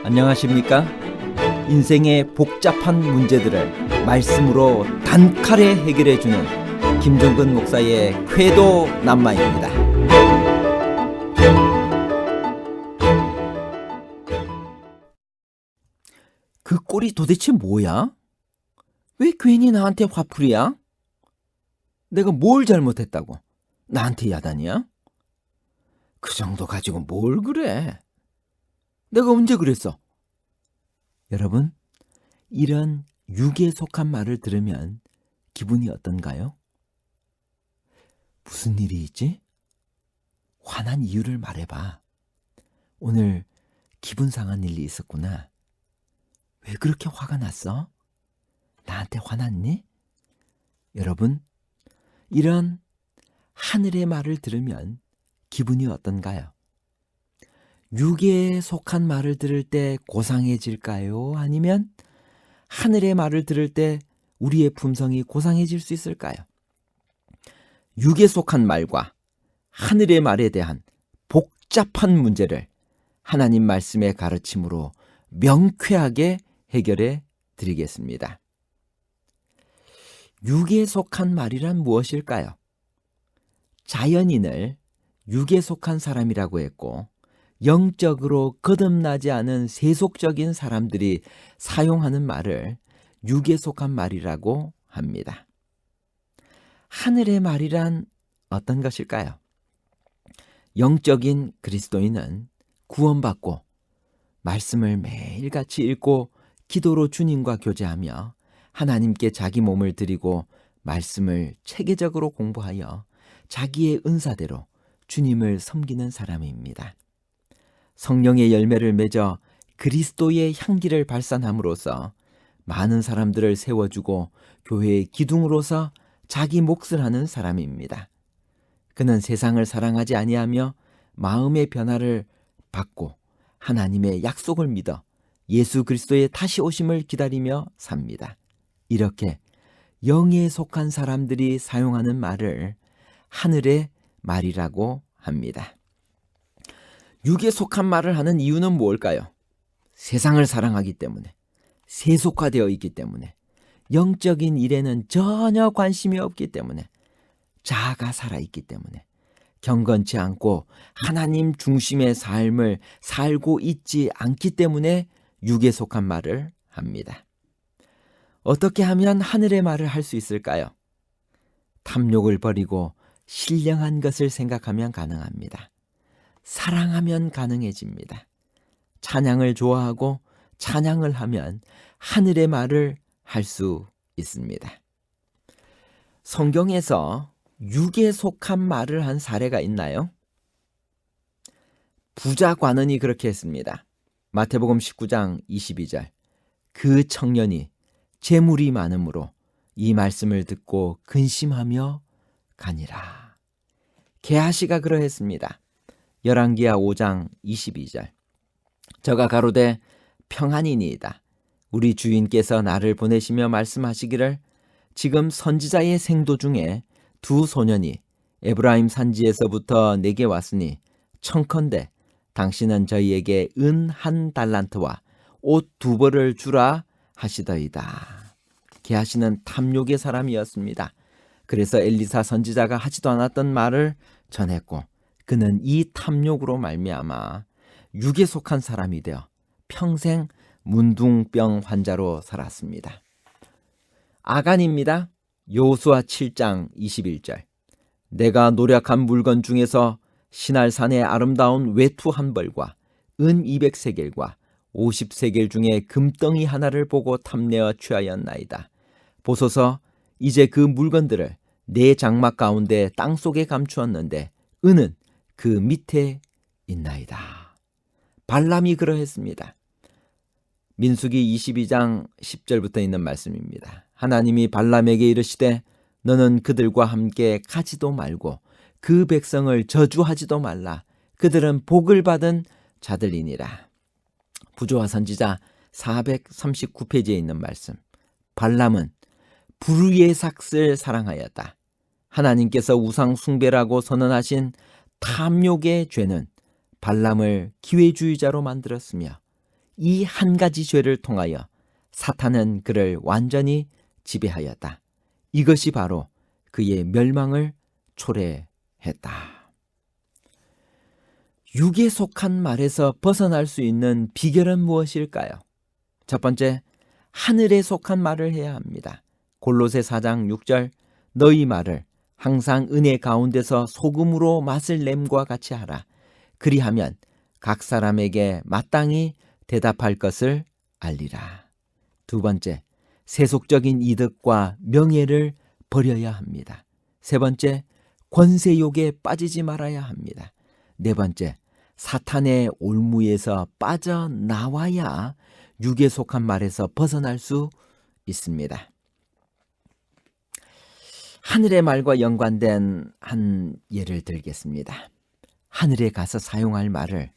안녕하십니까? 인생의 복잡한 문제들을 말씀으로 단칼에 해결해주는 김종근 목사의 쾌도 남마입니다. 그 꼴이 도대체 뭐야? 왜 괜히 나한테 화풀이야? 내가 뭘 잘못했다고 나한테 야단이야? 그 정도 가지고 뭘 그래? 내가 언제 그랬어? 여러분, 이런 육에 속한 말을 들으면 기분이 어떤가요? 무슨 일이 있지? 화난 이유를 말해봐. 오늘 기분 상한 일이 있었구나. 왜 그렇게 화가 났어? 나한테 화났니? 여러분, 이런 하늘의 말을 들으면 기분이 어떤가요? 육에 속한 말을 들을 때 고상해질까요? 아니면 하늘의 말을 들을 때 우리의 품성이 고상해질 수 있을까요? 육에 속한 말과 하늘의 말에 대한 복잡한 문제를 하나님 말씀의 가르침으로 명쾌하게 해결해 드리겠습니다. 육에 속한 말이란 무엇일까요? 자연인을 육에 속한 사람이라고 했고, 영적으로 거듭나지 않은 세속적인 사람들이 사용하는 말을 육에 속한 말이라고 합니다. 하늘의 말이란 어떤 것일까요? 영적인 그리스도인은 구원받고 말씀을 매일같이 읽고 기도로 주님과 교제하며 하나님께 자기 몸을 드리고 말씀을 체계적으로 공부하여 자기의 은사대로 주님을 섬기는 사람입니다. 성령의 열매를 맺어 그리스도의 향기를 발산함으로써 많은 사람들을 세워주고 교회의 기둥으로서 자기 몫을 하는 사람입니다. 그는 세상을 사랑하지 아니하며 마음의 변화를 받고 하나님의 약속을 믿어 예수 그리스도의 다시 오심을 기다리며 삽니다. 이렇게 영에 속한 사람들이 사용하는 말을 하늘의 말이라고 합니다. 육에 속한 말을 하는 이유는 무엇일까요? 세상을 사랑하기 때문에, 세속화되어 있기 때문에, 영적인 일에는 전혀 관심이 없기 때문에, 자아가 살아있기 때문에, 경건치 않고 하나님 중심의 삶을 살고 있지 않기 때문에 육에 속한 말을 합니다. 어떻게 하면 하늘의 말을 할 수 있을까요? 탐욕을 버리고 신령한 것을 생각하면 가능합니다. 사랑하면 가능해집니다. 찬양을 좋아하고 찬양을 하면 하늘의 말을 할 수 있습니다. 성경에서 육에 속한 말을 한 사례가 있나요? 부자 관원이 그렇게 했습니다. 마태복음 19장 22절. 그 청년이 재물이 많으므로 이 말씀을 듣고 근심하며 가니라. 게하시가 그러했습니다. 열왕기하 5장 22절. 저가 가로되 평안이니이다. 우리 주인께서 나를 보내시며 말씀하시기를 지금 선지자의 생도 중에 두 소년이 에브라임 산지에서부터 내게 왔으니 청컨대 당신은 저희에게 은 1달란트와 옷 2벌을 주라 하시더이다. 게하시는 탐욕의 사람이었습니다. 그래서 엘리사 선지자가 하지도 않았던 말을 전했고, 그는 이 탐욕으로 말미암아 육에 속한 사람이 되어 평생 문둥병 환자로 살았습니다. 아간입니다. 여호수아 7장 21절. 내가 노력한 물건 중에서 시날산의 아름다운 외투 1벌과 은 200세겔과 50세겔 중에 금덩이 하나를 보고 탐내어 취하였나이다. 보소서, 이제 그 물건들을 내 장막 가운데 땅속에 감추었는데 은은 그 밑에 있나이다. 발람이 그러했습니다. 민수기 22장 10절부터 있는 말씀입니다. 하나님이 발람에게 이르시되 너는 그들과 함께 가지도 말고 그 백성을 저주하지도 말라. 그들은 복을 받은 자들이니라. 부조와 선지자 439페이지에 있는 말씀. 발람은 불의의 삭을 사랑하였다. 하나님께서 우상 숭배라고 선언하신 탐욕의 죄는 발람을 기회주의자로 만들었으며 이 한 가지 죄를 통하여 사탄은 그를 완전히 지배하였다. 이것이 바로 그의 멸망을 초래했다. 육에 속한 말에서 벗어날 수 있는 비결은 무엇일까요? 첫 번째, 하늘에 속한 말을 해야 합니다. 골로새 4장 6절, 너희 말을 항상 은혜 가운데서 소금으로 맛을 냄과 같이 하라. 그리하면 각 사람에게 마땅히 대답할 것을 알리라. 두 번째, 세속적인 이득과 명예를 버려야 합니다. 세 번째, 권세욕에 빠지지 말아야 합니다. 네 번째, 사탄의 올무에서 빠져나와야 육에 속한 말에서 벗어날 수 있습니다. 하늘의 말과 연관된 한 예를 들겠습니다. 하늘에 가서 사용할 말을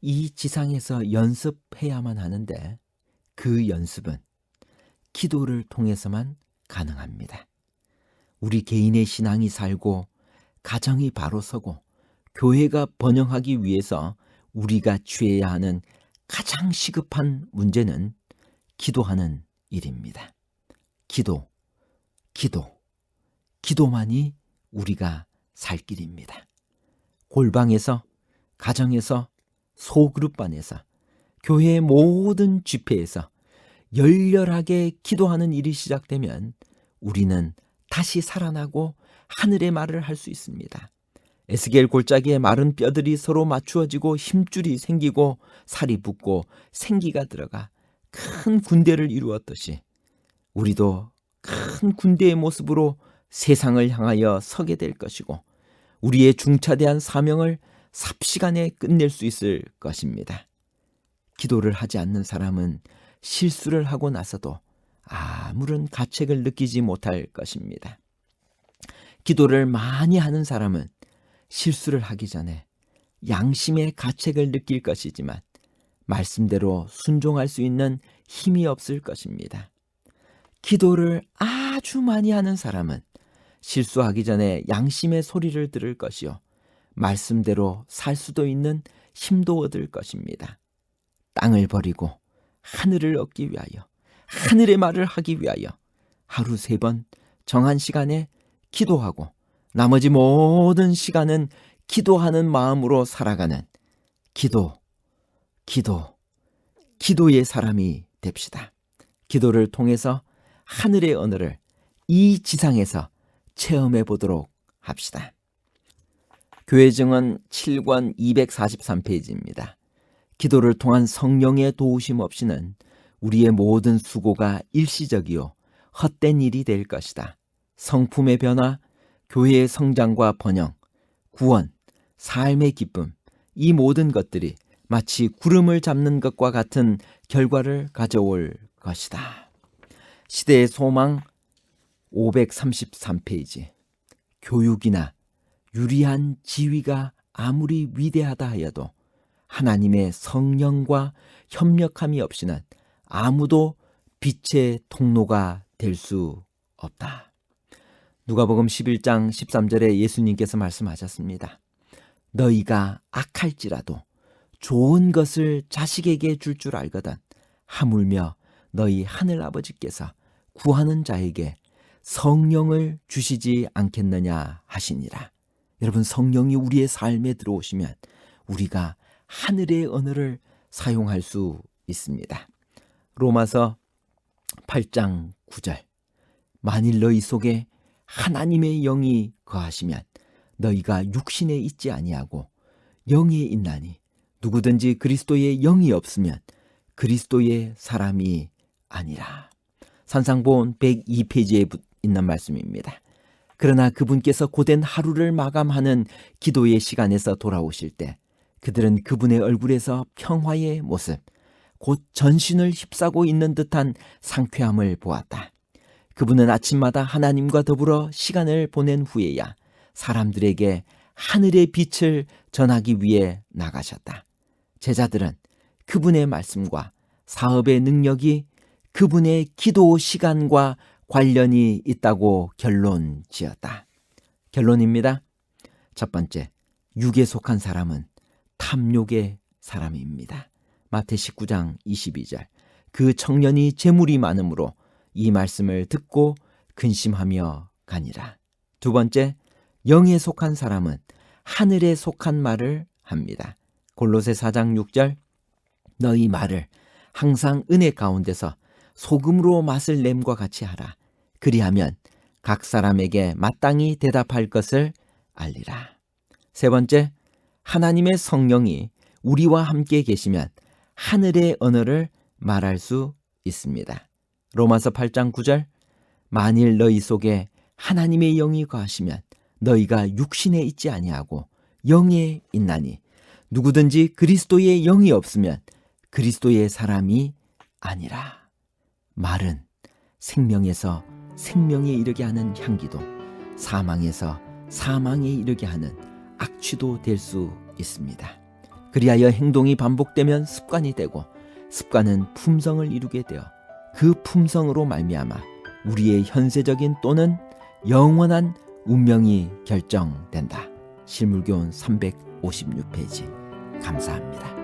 이 지상에서 연습해야만 하는데 그 연습은 기도를 통해서만 가능합니다. 우리 개인의 신앙이 살고 가정이 바로 서고 교회가 번영하기 위해서 우리가 취해야 하는 가장 시급한 문제는 기도하는 일입니다. 기도만이 우리가 살 길입니다. 골방에서, 가정에서, 소그룹반에서, 교회의 모든 집회에서 열렬하게 기도하는 일이 시작되면 우리는 다시 살아나고 하늘의 말을 할 수 있습니다. 에스겔 골짜기에 마른 뼈들이 서로 맞추어지고 힘줄이 생기고 살이 붙고 생기가 들어가 큰 군대를 이루었듯이 우리도 큰 군대의 모습으로 세상을 향하여 서게 될 것이고 우리의 중차대한 사명을 삽시간에 끝낼 수 있을 것입니다. 기도를 하지 않는 사람은 실수를 하고 나서도 아무런 가책을 느끼지 못할 것입니다. 기도를 많이 하는 사람은 실수를 하기 전에 양심의 가책을 느낄 것이지만 말씀대로 순종할 수 있는 힘이 없을 것입니다. 기도를 아주 많이 하는 사람은 실수하기 전에 양심의 소리를 들을 것이요 말씀대로 살 수도 있는 힘도 얻을 것입니다. 땅을 버리고 하늘을 얻기 위하여 하늘의 말을 하기 위하여 하루 3번 정한 시간에 기도하고 나머지 모든 시간은 기도하는 마음으로 살아가는 기도의 사람이 됩시다. 기도를 통해서 하늘의 언어를 이 지상에서 체험해 보도록 합시다. 교회 증언 7권 243페이지입니다. 기도를 통한 성령의 도우심 없이는 우리의 모든 수고가 일시적이요 헛된 일이 될 것이다. 성품의 변화, 교회의 성장과 번영, 구원, 삶의 기쁨, 이 모든 것들이 마치 구름을 잡는 것과 같은 결과를 가져올 것이다. 시대의 소망 533페이지. 교육이나 유리한 지위가 아무리 위대하다 하여도 하나님의 성령과 협력함이 없이는 아무도 빛의 통로가 될 수 없다. 누가복음 11장 13절에 예수님께서 말씀하셨습니다. 너희가 악할지라도 좋은 것을 자식에게 줄 줄 알거든 하물며 너희 하늘 아버지께서 구하는 자에게 성령을 주시지 않겠느냐 하시니라. 여러분, 성령이 우리의 삶에 들어오시면 우리가 하늘의 언어를 사용할 수 있습니다. 로마서 8장 9절. 만일 너희 속에 하나님의 영이 거하시면 너희가 육신에 있지 아니하고 영에 있나니 누구든지 그리스도의 영이 없으면 그리스도의 사람이 아니라. 산상보온 102페이지에 있는 말씀입니다. 그러나 그분께서 고된 하루를 마감하는 기도의 시간에서 돌아오실 때 그들은 그분의 얼굴에서 평화의 모습, 곧 전신을 휩싸고 있는 듯한 상쾌함을 보았다. 그분은 아침마다 하나님과 더불어 시간을 보낸 후에야 사람들에게 하늘의 빛을 전하기 위해 나가셨다. 제자들은 그분의 말씀과 사업의 능력이 그분의 기도 시간과 관련이 있다고 결론 지었다. 결론입니다. 첫 번째, 육에 속한 사람은 탐욕의 사람입니다. 마태 19장 22절. 그 청년이 재물이 많음으로 이 말씀을 듣고 근심하며 가니라. 두 번째, 영에 속한 사람은 하늘에 속한 말을 합니다. 골로새 4장 6절. 너희 말을 항상 은혜 가운데서 소금으로 맛을 냄과 같이 하라. 그리하면 각 사람에게 마땅히 대답할 것을 알리라. 세 번째, 하나님의 성령이 우리와 함께 계시면 하늘의 언어를 말할 수 있습니다. 로마서 8장 9절. 만일 너희 속에 하나님의 영이 거하시면 너희가 육신에 있지 아니하고 영에 있나니 누구든지 그리스도의 영이 없으면 그리스도의 사람이 아니라. 말은 생명에서 생명에 이르게 하는 향기도, 사망에서 사망에 이르게 하는 악취도 될 수 있습니다. 그리하여 행동이 반복되면 습관이 되고, 습관은 품성을 이루게 되어 그 품성으로 말미암아 우리의 현세적인 또는 영원한 운명이 결정된다. 실물교훈 356페이지. 감사합니다.